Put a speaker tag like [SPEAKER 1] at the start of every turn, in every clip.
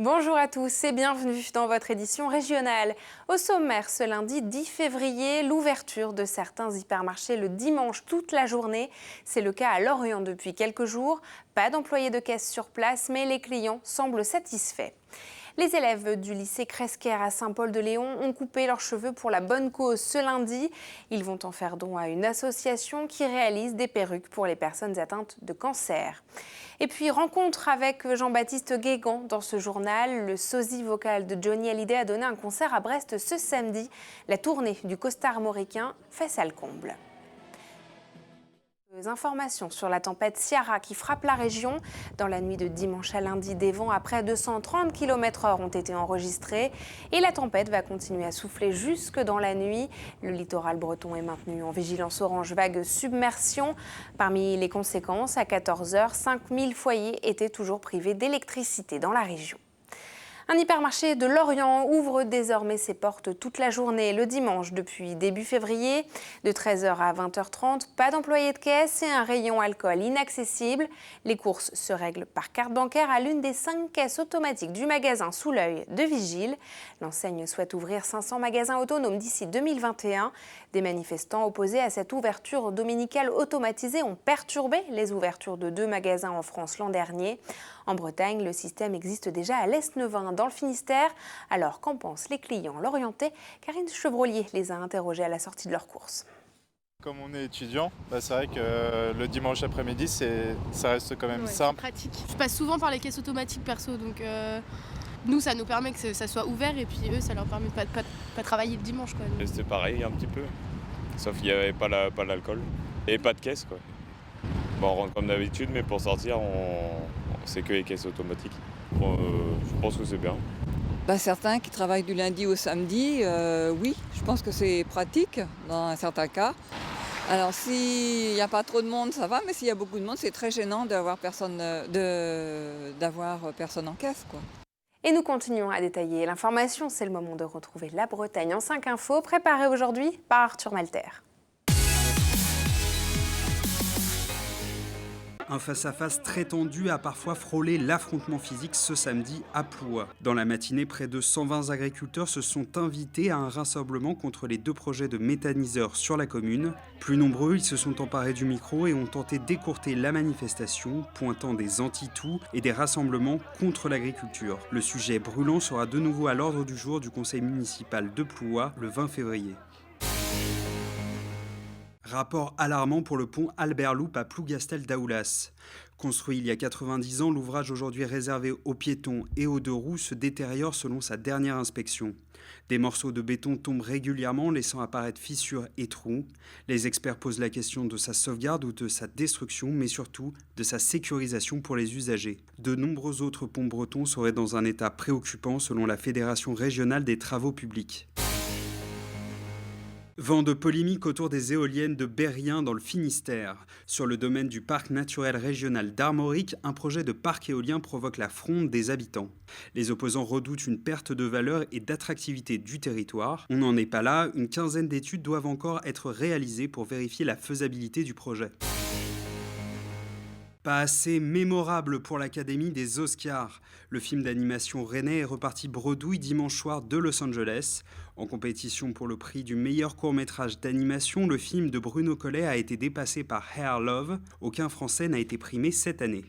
[SPEAKER 1] Bonjour à tous et bienvenue dans votre édition régionale. Au sommaire, ce lundi 10 février, l'ouverture de certains hypermarchés le dimanche toute la journée. C'est le cas à Lorient depuis quelques jours. Pas d'employés de caisse sur place, mais les clients semblent satisfaits. Les élèves du lycée Cresquer à Saint-Paul-de-Léon ont coupé leurs cheveux pour la bonne cause ce lundi. Ils vont en faire don à une association qui réalise des perruques pour les personnes atteintes de cancer. Et puis, rencontre avec Jean-Baptiste Guégan dans ce journal. Le sosie vocal de Johnny Hallyday a donné un concert à Brest ce samedi. La tournée du costard armoricain fait salle comble. Informations sur la tempête Ciara qui frappe la région. Dans la nuit de dimanche à lundi, des vents à près de 130 km/h ont été enregistrés. Et la tempête va continuer à souffler jusque dans la nuit. Le littoral breton est maintenu en vigilance orange vague submersion. Parmi les conséquences, à 14h, 5000 foyers étaient toujours privés d'électricité dans la région. Un hypermarché de Lorient ouvre désormais ses portes toute la journée le dimanche depuis début février. De 13h à 20h30, pas d'employés de caisse et un rayon alcool inaccessible. Les courses se règlent par carte bancaire à l'une des 5 caisses automatiques du magasin sous l'œil de vigile. L'enseigne souhaite ouvrir 500 magasins autonomes d'ici 2021. Des manifestants opposés à cette ouverture dominicale automatisée ont perturbé les ouvertures de 2 magasins en France l'an dernier. En Bretagne, le système existe déjà à l'Est-Neuvin, dans le Finistère. Alors, qu'en pensent les clients lorientais? Karine Chevrolier les a interrogés à la sortie de leur course.
[SPEAKER 2] Comme on est étudiant, c'est vrai que le dimanche après-midi, ça reste quand même simple.
[SPEAKER 3] C'est pratique. Je passe souvent par les caisses automatiques perso, donc nous, ça nous permet que ça soit ouvert et puis eux, ça leur permet de pas travailler le dimanche, quoi.
[SPEAKER 4] C'était pareil un petit peu, sauf qu'il n'y avait pas l'alcool et pas de caisse, quoi. Bon, on rentre comme d'habitude, mais pour sortir, c'est que les caisses automatiques. Bon, je pense que c'est bien.
[SPEAKER 5] Certains qui travaillent du lundi au samedi, oui, je pense que c'est pratique dans un certain cas. Alors s'il n'y a pas trop de monde, ça va, mais s'il y a beaucoup de monde, c'est très gênant d'avoir personne en caisse, quoi.
[SPEAKER 1] Et nous continuons à détailler l'information. C'est le moment de retrouver la Bretagne en 5 infos, préparée aujourd'hui par Arthur Malter.
[SPEAKER 6] Un face-à-face très tendu a parfois frôlé l'affrontement physique ce samedi à Plouha. Dans la matinée, près de 120 agriculteurs se sont invités à un rassemblement contre les 2 projets de méthaniseurs sur la commune. Plus nombreux, ils se sont emparés du micro et ont tenté d'écourter la manifestation, pointant des anti-tout et des rassemblements contre l'agriculture. Le sujet brûlant sera de nouveau à l'ordre du jour du conseil municipal de Plouha le 20 février. Rapport alarmant pour le pont Albert Loup à Plougastel-Daoulas. Construit il y a 90 ans, l'ouvrage aujourd'hui réservé aux piétons et aux 2 roues se détériore selon sa dernière inspection. Des morceaux de béton tombent régulièrement, laissant apparaître fissures et trous. Les experts posent la question de sa sauvegarde ou de sa destruction, mais surtout de sa sécurisation pour les usagers. De nombreux autres ponts bretons seraient dans un état préoccupant selon la Fédération régionale des travaux publics. Vent de polémique autour des éoliennes de Berrien dans le Finistère. Sur le domaine du parc naturel régional d'Armorique, un projet de parc éolien provoque la fronde des habitants. Les opposants redoutent une perte de valeur et d'attractivité du territoire. On n'en est pas là, une quinzaine d'études doivent encore être réalisées pour vérifier la faisabilité du projet. Pas assez mémorable pour l'Académie des Oscars. Le film d'animation rennais est reparti bredouille dimanche soir de Los Angeles. En compétition pour le prix du meilleur court-métrage d'animation, le film de Bruno Collet a été dépassé par Hair Love. Aucun Français n'a été primé cette année.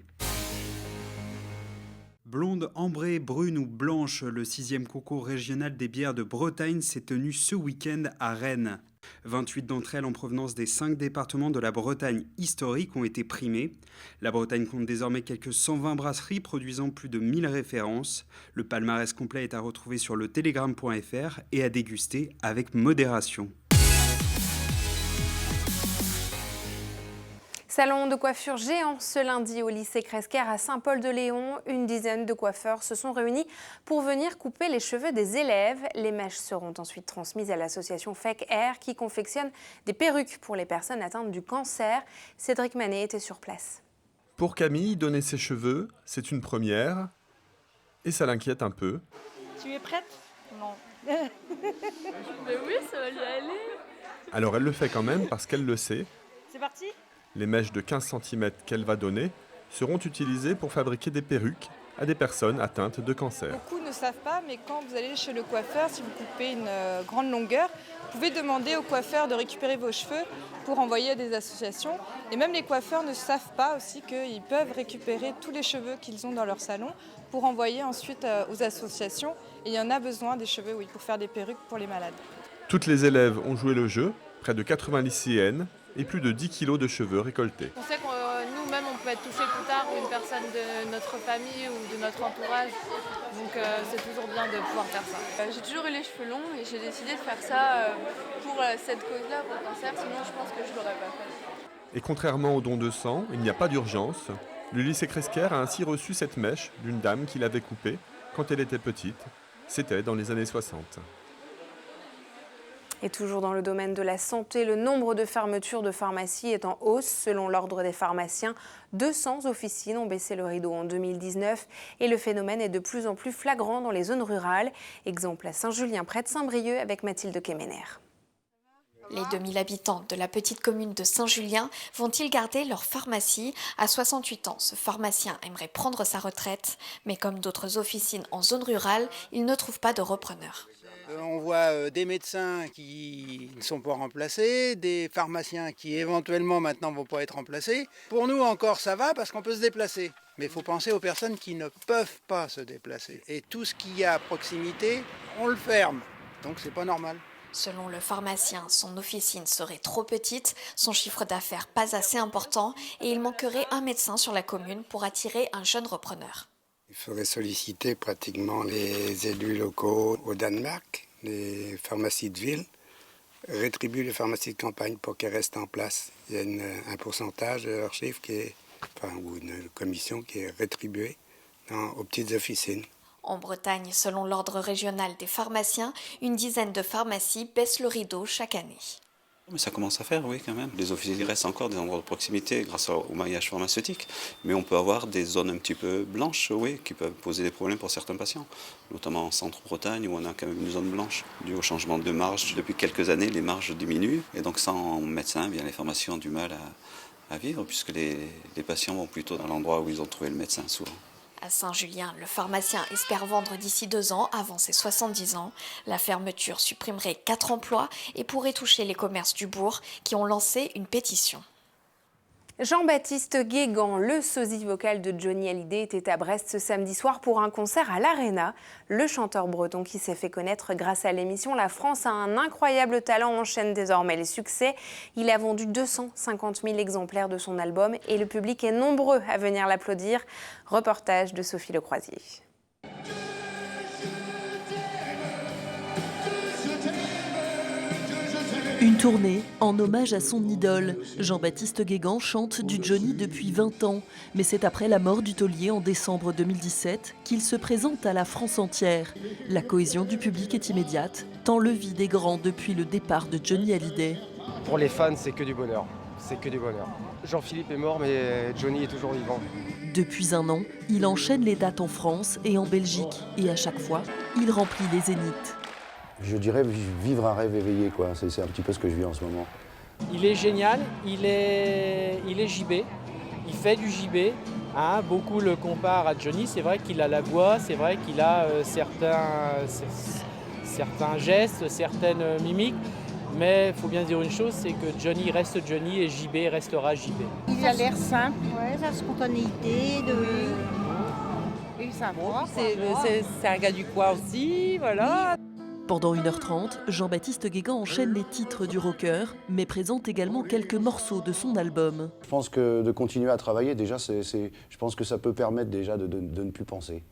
[SPEAKER 6] Blonde, ambrée, brune ou blanche, le 6e concours régional des bières de Bretagne s'est tenu ce week-end à Rennes. 28 d'entre elles en provenance des 5 départements de la Bretagne historique ont été primées. La Bretagne compte désormais quelques 120 brasseries produisant plus de 1000 références. Le palmarès complet est à retrouver sur le telegram.fr et à déguster avec modération.
[SPEAKER 1] Salon de coiffure géant ce lundi au lycée Cresquer à Saint-Paul-de-Léon. Une dizaine de coiffeurs se sont réunis pour venir couper les cheveux des élèves. Les mèches seront ensuite transmises à l'association Fake Hair qui confectionne des perruques pour les personnes atteintes du cancer. Cédric Manet était sur place.
[SPEAKER 7] Pour Camille, donner ses cheveux, c'est une première et ça l'inquiète un peu.
[SPEAKER 8] Tu es prête? Non.
[SPEAKER 3] Mais oui, ça va lui aller.
[SPEAKER 7] Alors elle le fait quand même parce qu'elle le sait.
[SPEAKER 8] C'est parti?
[SPEAKER 7] Les mèches de 15 cm qu'elle va donner seront utilisées pour fabriquer des perruques à des personnes atteintes de cancer.
[SPEAKER 9] Beaucoup ne savent pas, mais quand vous allez chez le coiffeur, si vous coupez une grande longueur, vous pouvez demander au coiffeur de récupérer vos cheveux pour envoyer à des associations. Et même les coiffeurs ne savent pas aussi qu'ils peuvent récupérer tous les cheveux qu'ils ont dans leur salon pour envoyer ensuite aux associations. Et il y en a besoin des cheveux, oui, pour faire des perruques pour les malades.
[SPEAKER 7] Toutes les élèves ont joué le jeu, près de 80 lycéennes et plus de 10 kilos de cheveux récoltés.
[SPEAKER 10] On sait que nous-mêmes, on peut être touché plus tard, ou une personne de notre famille ou de notre entourage. Donc c'est toujours bien de pouvoir faire ça.
[SPEAKER 11] J'ai toujours eu les cheveux longs et j'ai décidé de faire ça pour cette cause-là, pour le cancer. Sinon, je pense que je ne l'aurais pas fait.
[SPEAKER 7] Et contrairement au don de sang, il n'y a pas d'urgence. Le lycée Cresquer a ainsi reçu cette mèche d'une dame qui l'avait coupée quand elle était petite. C'était dans les années 60.
[SPEAKER 1] Et toujours dans le domaine de la santé, le nombre de fermetures de pharmacies est en hausse. Selon l'Ordre des pharmaciens, 200 officines ont baissé le rideau en 2019 et le phénomène est de plus en plus flagrant dans les zones rurales. Exemple à Saint-Julien, près de Saint-Brieuc, avec Mathilde Kemener.
[SPEAKER 12] Les 2000 habitants de la petite commune de Saint-Julien vont-ils garder leur pharmacie? À 68 ans, ce pharmacien aimerait prendre sa retraite, mais comme d'autres officines en zone rurale, il ne trouve pas de repreneur.
[SPEAKER 13] On voit des médecins qui ne sont pas remplacés, des pharmaciens qui éventuellement maintenant ne vont pas être remplacés. Pour nous encore ça va parce qu'on peut se déplacer. Mais il faut penser aux personnes qui ne peuvent pas se déplacer. Et tout ce qu'il y a à proximité, on le ferme. Donc c'est pas normal.
[SPEAKER 12] Selon le pharmacien, son officine serait trop petite, son chiffre d'affaires pas assez important et il manquerait un médecin sur la commune pour attirer un jeune repreneur.
[SPEAKER 14] Il faudrait solliciter pratiquement les élus locaux au Danemark, les pharmacies de ville, rétribuer les pharmacies de campagne pour qu'elles restent en place. Il y a un pourcentage de leur chiffre ou une commission qui est rétribuée aux petites officines.
[SPEAKER 12] En Bretagne, selon l'ordre régional des pharmaciens, une dizaine de pharmacies baissent le rideau chaque année.
[SPEAKER 15] Mais ça commence à faire, oui, quand même. Les officines restent encore des endroits de proximité grâce au maillage pharmaceutique. Mais on peut avoir des zones un petit peu blanches, oui, qui peuvent poser des problèmes pour certains patients. Notamment en centre-Bretagne, où on a quand même une zone blanche. Dû au changement de marge, depuis quelques années, les marges diminuent. Et donc sans médecin, bien, les pharmacies ont du mal à vivre, puisque les patients vont plutôt dans l'endroit où ils ont trouvé le médecin, souvent.
[SPEAKER 12] À Saint-Julien, le pharmacien espère vendre d'ici 2 ans, avant ses 70 ans. La fermeture supprimerait 4 emplois et pourrait toucher les commerces du bourg qui ont lancé une pétition.
[SPEAKER 1] Jean-Baptiste Guégan, le sosie vocal de Johnny Hallyday, était à Brest ce samedi soir pour un concert à l'Arena. Le chanteur breton qui s'est fait connaître grâce à l'émission La France a un incroyable talent enchaîne désormais les succès. Il a vendu 250 000 exemplaires de son album et le public est nombreux à venir l'applaudir. Reportage de Sophie Lecroisier.
[SPEAKER 16] Une tournée en hommage à son idole. Jean-Baptiste Guégan chante du Johnny depuis 20 ans. Mais c'est après la mort du taulier en décembre 2017 qu'il se présente à la France entière. La cohésion du public est immédiate, tant le vide est grand depuis le départ de Johnny Hallyday.
[SPEAKER 17] Pour les fans, c'est que du bonheur. C'est que du bonheur. Jean-Philippe est mort, mais Johnny est toujours vivant.
[SPEAKER 16] Depuis 1 an, il enchaîne les dates en France et en Belgique. Et à chaque fois, il remplit les zéniths.
[SPEAKER 18] Je dirais vivre un rêve éveillé, quoi. C'est un petit peu ce que je vis en ce moment.
[SPEAKER 19] Il est génial, il est JB, il fait du JB. Hein, beaucoup le comparent à Johnny, c'est vrai qu'il a la voix, c'est vrai qu'il a certains gestes, certaines mimiques. Mais il faut bien dire une chose, c'est que Johnny reste Johnny et JB restera JB.
[SPEAKER 20] Il a l'air simple, ouais, sa spontanéité, et sa voix.
[SPEAKER 21] C'est un gars du coin aussi, voilà.
[SPEAKER 16] Pendant 1h30, Jean-Baptiste Guégan enchaîne les titres du rocker, mais présente également quelques morceaux de son album.
[SPEAKER 18] Je pense que de continuer à travailler, déjà, je pense que ça peut permettre déjà de ne plus penser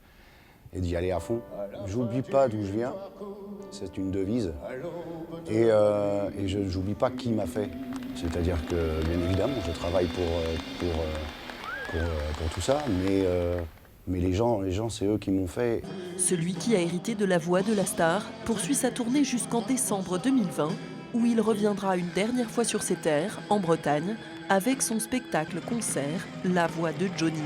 [SPEAKER 18] et d'y aller à fond. J'oublie pas d'où je viens, c'est une devise, et je n'oublie pas qui m'a fait. C'est-à-dire que, bien évidemment, je travaille pour tout ça, mais les gens, c'est eux qui m'ont fait.
[SPEAKER 16] Celui qui a hérité de la voix de la star poursuit sa tournée jusqu'en décembre 2020, où il reviendra une dernière fois sur ses terres, en Bretagne, avec son spectacle-concert La Voix de Johnny.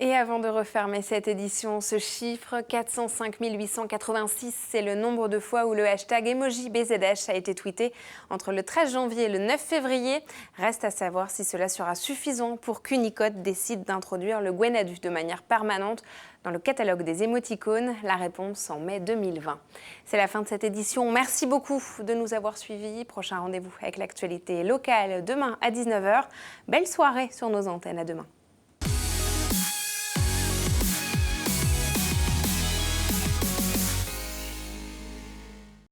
[SPEAKER 1] Et avant de refermer cette édition, ce chiffre, 405 886, c'est le nombre de fois où le hashtag emoji BZH a été tweeté entre le 13 janvier et le 9 février. Reste à savoir si cela sera suffisant pour qu'Unicode décide d'introduire le Gwenadu de manière permanente dans le catalogue des émoticônes. La réponse en mai 2020. C'est la fin de cette édition. Merci beaucoup de nous avoir suivis. Prochain rendez-vous avec l'actualité locale demain à 19h. Belle soirée sur nos antennes. À demain.